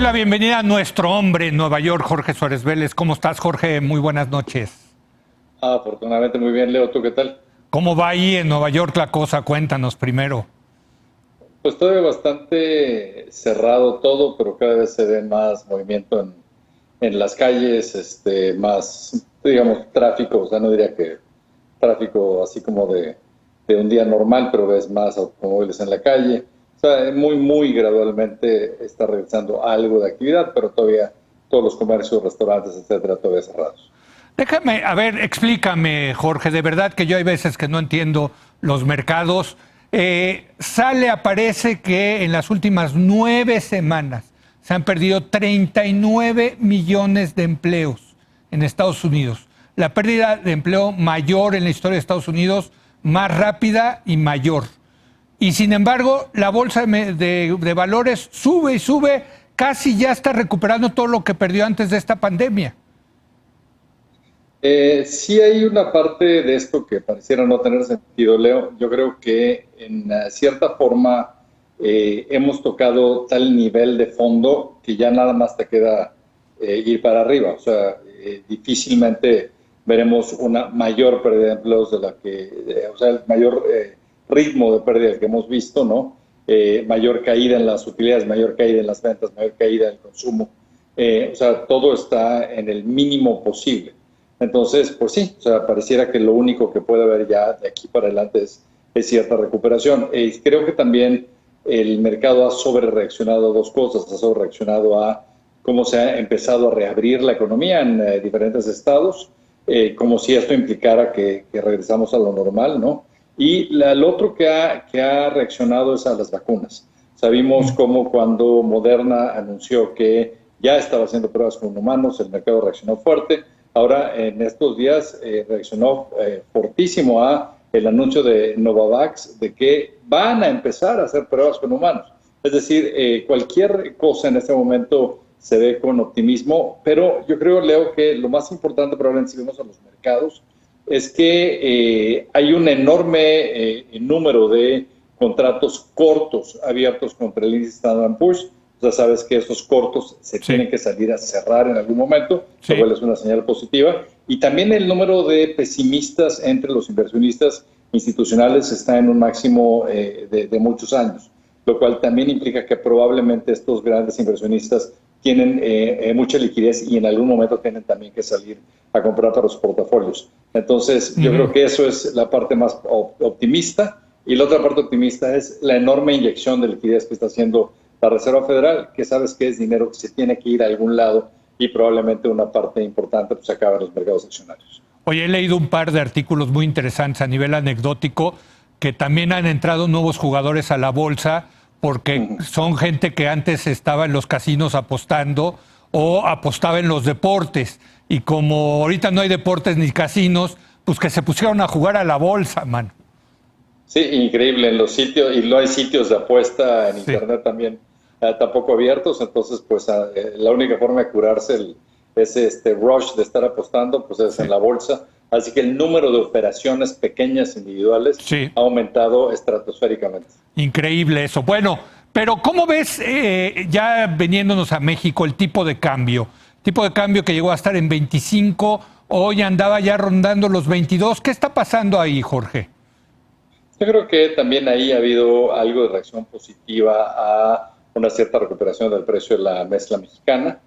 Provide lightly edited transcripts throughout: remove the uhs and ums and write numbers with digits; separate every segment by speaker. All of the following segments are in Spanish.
Speaker 1: la bienvenida a nuestro hombre en Nueva York, Jorge Suárez Vélez. ¿Cómo estás, Jorge? Muy buenas noches.
Speaker 2: Afortunadamente muy bien, Leo. ¿Tú qué tal?
Speaker 1: ¿Cómo va ahí en Nueva York la cosa? Cuéntanos primero.
Speaker 2: Pues todavía bastante cerrado todo, pero cada vez se ve más movimiento en las calles, más, digamos, tráfico. O sea, no diría que tráfico así como de un día normal, pero ves más automóviles en la calle. O sea, muy gradualmente está regresando algo de actividad, pero todavía todos los comercios, restaurantes, etcétera, todavía cerrados.
Speaker 1: Déjame, a ver, explícame, Jorge, de verdad que yo hay veces que no entiendo los mercados. Aparece que en las últimas 9 semanas se han perdido 39 millones de empleos en Estados Unidos. La pérdida de empleo mayor en la historia de Estados Unidos, más rápida y mayor. Y sin embargo, la bolsa de valores sube y sube, casi ya está recuperando todo lo que perdió antes de esta pandemia.
Speaker 2: Sí hay una parte de esto que pareciera no tener sentido, Leo. Yo creo que en cierta forma hemos tocado tal nivel de fondo que ya nada más te queda ir para arriba. O sea, difícilmente veremos una mayor pérdida de empleos de la que, o sea, el mayor ritmo de pérdida que hemos visto, ¿no? Mayor caída en las utilidades, mayor caída en las ventas, mayor caída en el consumo. O sea, todo está en el mínimo posible. Entonces, pues sí, o sea, pareciera que lo único que puede haber ya de aquí para adelante es cierta recuperación. Creo que también el mercado ha sobrereaccionado a dos cosas. Ha sobrereaccionado a cómo se ha empezado a reabrir la economía en diferentes estados, como si esto implicara que regresamos a lo normal, ¿no? Y el otro que ha reaccionado es a las vacunas. Sabimos cómo cuando Moderna anunció que ya estaba haciendo pruebas con humanos, el mercado reaccionó fuerte. Ahora, en estos días, reaccionó fortísimo a el anuncio de Novavax de que van a empezar a hacer pruebas con humanos. Es decir, cualquier cosa en este momento se ve con optimismo, pero yo creo, Leo, que lo más importante probablemente si vemos a los mercados es que hay un enorme número de contratos cortos abiertos contra el índice Standard & Poor's. O sea, sabes que esos cortos se tienen que salir a cerrar en algún momento, lo cual es una señal positiva. Y también el número de pesimistas entre los inversionistas institucionales está en un máximo de muchos años, lo cual también implica que probablemente estos grandes inversionistas tienen mucha liquidez y en algún momento tienen también que salir a comprar para los portafolios. Entonces, yo creo que eso es la parte más optimista. Y la otra parte optimista es la enorme inyección de liquidez que está haciendo la Reserva Federal, que sabes que es dinero que se tiene que ir a algún lado y probablemente una parte importante pues acaba en los mercados accionarios.
Speaker 1: Oye, he leído un par de artículos muy interesantes a nivel anecdótico que también han entrado nuevos jugadores a la bolsa porque son gente que antes estaba en los casinos apostando o apostaba en los deportes. Y como ahorita no hay deportes ni casinos, pues que se pusieron a jugar a la bolsa, man.
Speaker 2: Sí, increíble en los sitios, y no hay sitios de apuesta en internet también tampoco abiertos, entonces pues la única forma de curarse ese rush de estar apostando pues es en la bolsa, así que el número de operaciones pequeñas individuales ha aumentado estratosféricamente.
Speaker 1: Increíble eso. Bueno, pero ¿cómo ves ya veniéndonos a México el tipo de cambio? Tipo de cambio que llegó a estar en 25, hoy andaba ya rondando los 22. ¿Qué está pasando ahí, Jorge?
Speaker 2: Yo creo que también ahí ha habido algo de reacción positiva a una cierta recuperación del precio de la mezcla mexicana.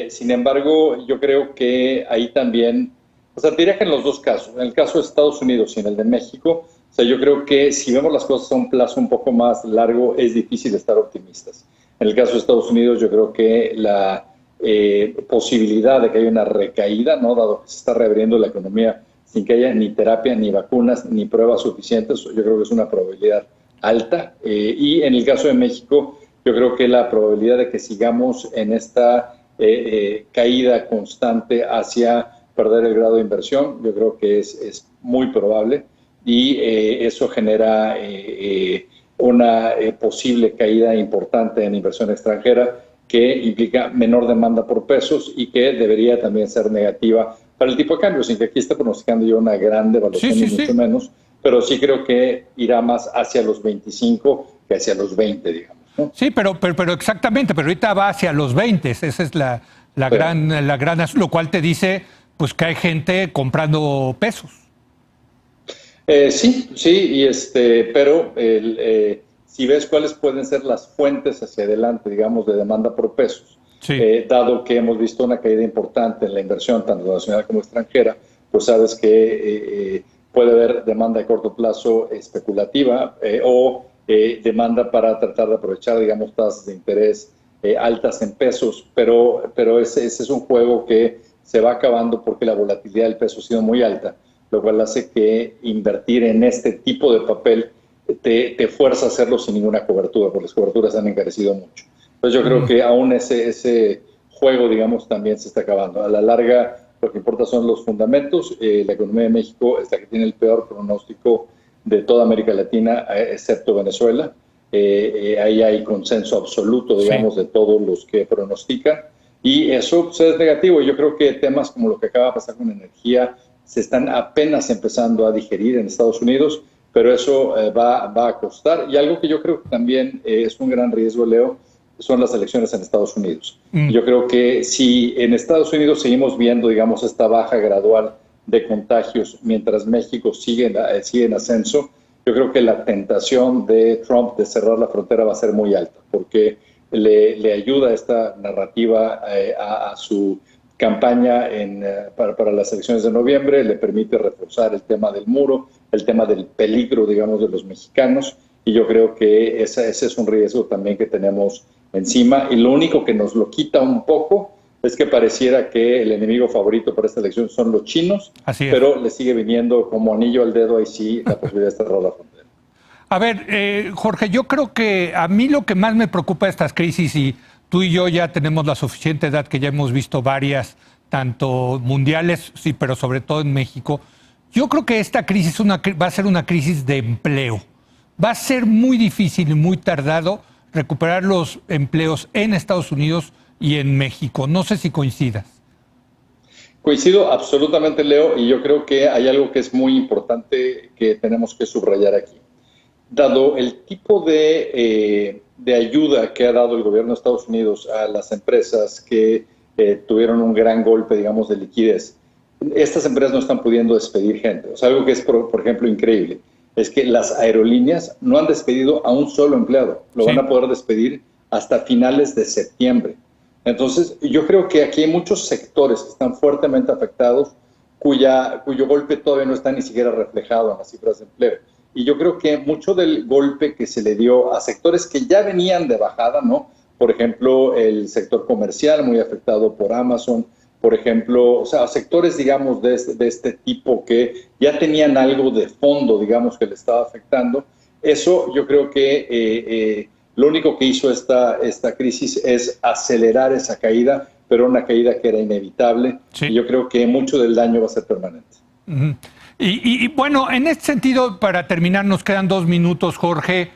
Speaker 2: Sin embargo, yo creo que ahí también, o sea, diría que en los dos casos, en el caso de Estados Unidos y en el de México, o sea, yo creo que si vemos las cosas a un plazo un poco más largo, es difícil estar optimistas. En el caso de Estados Unidos, yo creo que la posibilidad de que haya una recaída, ¿no? Dado que se está reabriendo la economía sin que haya ni terapia, ni vacunas, ni pruebas suficientes, yo creo que es una probabilidad alta. Y en el caso de México, yo creo que la probabilidad de que sigamos en esta caída constante hacia perder el grado de inversión, yo creo que es muy probable. Y eso genera una posible caída importante en inversión extranjera que implica menor demanda por pesos y que debería también ser negativa para el tipo de cambio, sin que aquí esté pronosticando yo una gran devaluación, ni mucho menos, pero sí creo que irá más hacia los 25 que hacia los 20, digamos. ¿no?
Speaker 1: Sí, pero exactamente, pero ahorita va hacia los 20, esa es la gran, lo cual te dice pues que hay gente comprando pesos.
Speaker 2: Sí, pero si ves cuáles pueden ser las fuentes hacia adelante, digamos, de demanda por pesos,
Speaker 1: Sí.
Speaker 2: Dado que hemos visto una caída importante en la inversión, tanto nacional como extranjera, pues sabes que puede haber demanda de corto plazo especulativa o demanda para tratar de aprovechar, digamos, tasas de interés altas en pesos, pero ese es un juego que se va acabando porque la volatilidad del peso ha sido muy alta, lo cual hace que invertir en este tipo de papel te fuerza a hacerlo sin ninguna cobertura, porque las coberturas han encarecido mucho. Entonces yo creo que aún ese juego, digamos, también se está acabando. A la larga, lo que importa son los fundamentos. La economía de México es la que tiene el peor pronóstico de toda América Latina, excepto Venezuela. Ahí hay consenso absoluto, digamos, de todos los que pronostican. Y eso pues, es negativo. Yo creo que temas como lo que acaba de pasar con energía se están apenas empezando a digerir en Estados Unidos, pero eso va a costar. Y algo que yo creo que también es un gran riesgo, Leo, son las elecciones en Estados Unidos. Yo creo que si en Estados Unidos seguimos viendo, digamos, esta baja gradual de contagios mientras México sigue en ascenso, yo creo que la tentación de Trump de cerrar la frontera va a ser muy alta, porque le ayuda esta narrativa a su campaña para las elecciones de noviembre, le permite reforzar el tema del muro, el tema del peligro, digamos, de los mexicanos, y yo creo que ese es un riesgo también que tenemos encima, y lo único que nos lo quita un poco es que pareciera que el enemigo favorito para esta elección son los chinos, pero le sigue viniendo como anillo al dedo ahí sí la posibilidad de cerrar la frontera.
Speaker 1: A ver, Jorge, yo creo que a mí lo que más me preocupa de estas crisis, y tú y yo ya tenemos la suficiente edad que ya hemos visto varias, tanto mundiales, sí, pero sobre todo en México, yo creo que esta crisis va a ser una crisis de empleo. Va a ser muy difícil y muy tardado recuperar los empleos en Estados Unidos y en México. No sé si coincidas.
Speaker 2: Coincido absolutamente, Leo, y yo creo que hay algo que es muy importante que tenemos que subrayar aquí. Dado el tipo de ayuda que ha dado el gobierno de Estados Unidos a las empresas que tuvieron un gran golpe, digamos, de liquidez, estas empresas no están pudiendo despedir gente. O sea, algo que es, por ejemplo, increíble, es que las aerolíneas no han despedido a un solo empleado. Lo van a poder despedir hasta finales de septiembre. Entonces, yo creo que aquí hay muchos sectores que están fuertemente afectados, cuyo golpe todavía no está ni siquiera reflejado en las cifras de empleo. Y yo creo que mucho del golpe que se le dio a sectores que ya venían de bajada, ¿no? Por ejemplo, el sector comercial, muy afectado por Amazon, por ejemplo, o sea, sectores, digamos, de este tipo que ya tenían algo de fondo, digamos, que le estaba afectando. Eso yo creo que lo único que hizo esta crisis es acelerar esa caída, pero una caída que era inevitable. Sí. Y yo creo que mucho del daño va a ser permanente.
Speaker 1: Y bueno, en este sentido, para terminar, nos quedan 2 minutos, Jorge.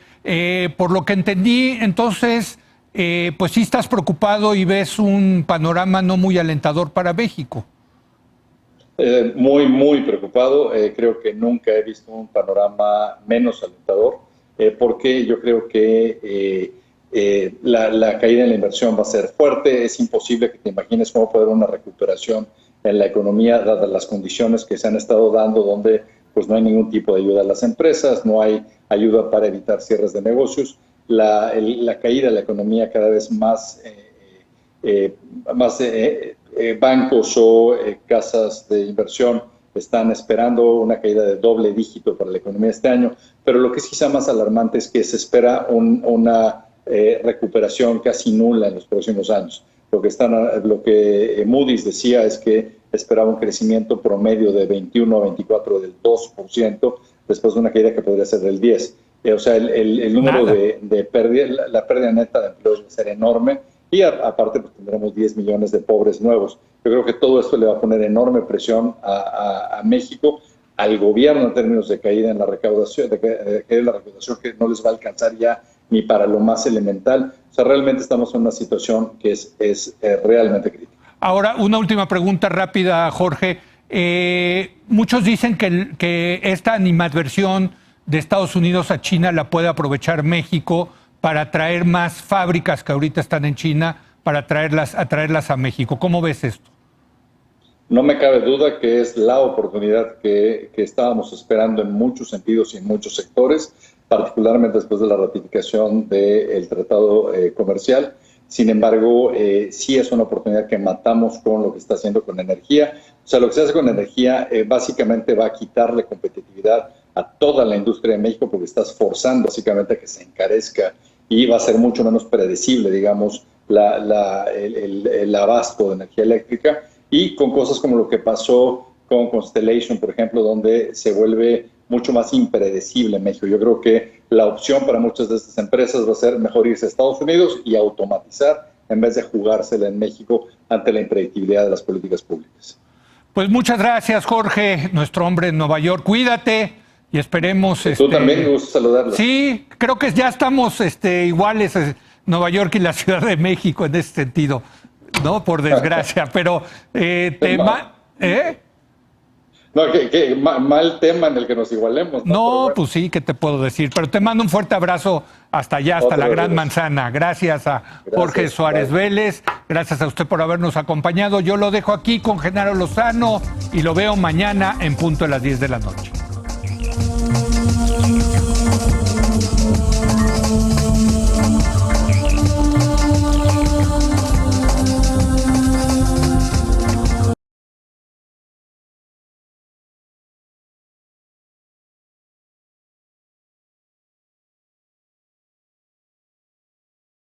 Speaker 1: Por lo que entendí, entonces, pues sí estás preocupado y ves un panorama no muy alentador para México.
Speaker 2: Muy, muy preocupado. Creo que nunca he visto un panorama menos alentador, porque yo creo que la caída en la inversión va a ser fuerte. Es imposible que te imagines cómo puede haber una recuperación en la economía, dadas las condiciones que se han estado dando, donde pues no hay ningún tipo de ayuda a las empresas, no hay ayuda para evitar cierres de negocios. La caída de la economía, cada vez más bancos o casas de inversión están esperando una caída de doble dígito para la economía este año, pero lo que es quizá más alarmante es que se espera una recuperación casi nula en los próximos años. Lo que Moody's decía es que esperaba un crecimiento promedio de 21 a 24 del 2%, después de una caída que podría ser del 10%. O sea, el número de pérdida, la pérdida neta de empleos va a ser enorme, y aparte pues, tendremos 10 millones de pobres nuevos. Yo creo que todo esto le va a poner enorme presión a México, al gobierno en términos de caída en la recaudación, que no les va a alcanzar ya ni para lo más elemental. O sea, realmente estamos en una situación que es realmente crítica.
Speaker 1: Ahora, una última pregunta rápida, Jorge. Muchos dicen que esta animadversión de Estados Unidos a China la puede aprovechar México para traer más fábricas que ahorita están en China, para traerlas a México. ¿Cómo ves esto?
Speaker 2: No me cabe duda que es la oportunidad que estábamos esperando en muchos sentidos y en muchos sectores, particularmente después de la ratificación del tratado comercial. Sin embargo, sí es una oportunidad que matamos con lo que está haciendo con energía. O sea, lo que se hace con energía básicamente va a quitarle competitividad a toda la industria de México porque estás forzando básicamente a que se encarezca y va a ser mucho menos predecible, digamos, el abasto de energía eléctrica. Y con cosas como lo que pasó con Constellation, por ejemplo, donde se vuelve mucho más impredecible en México. Yo creo que la opción para muchas de estas empresas va a ser mejor irse a Estados Unidos y automatizar en vez de jugársela en México ante la impredictibilidad de las políticas públicas.
Speaker 1: Pues muchas gracias, Jorge, nuestro hombre en Nueva York. Cuídate y esperemos...
Speaker 2: Tú también, me gusta saludarlos.
Speaker 1: Sí, creo que ya estamos iguales, Nueva York y la Ciudad de México en ese sentido, ¿no? Por desgracia, pero...
Speaker 2: No, mal tema en el que nos igualemos.
Speaker 1: No, bueno. Pues sí, ¿qué te puedo decir? Pero te mando un fuerte abrazo hasta allá, hasta la Gran Manzana. Gracias a Jorge Suárez Vélez, gracias a usted por habernos acompañado. Yo lo dejo aquí con Genaro Lozano y lo veo mañana en punto de las 10 de la noche.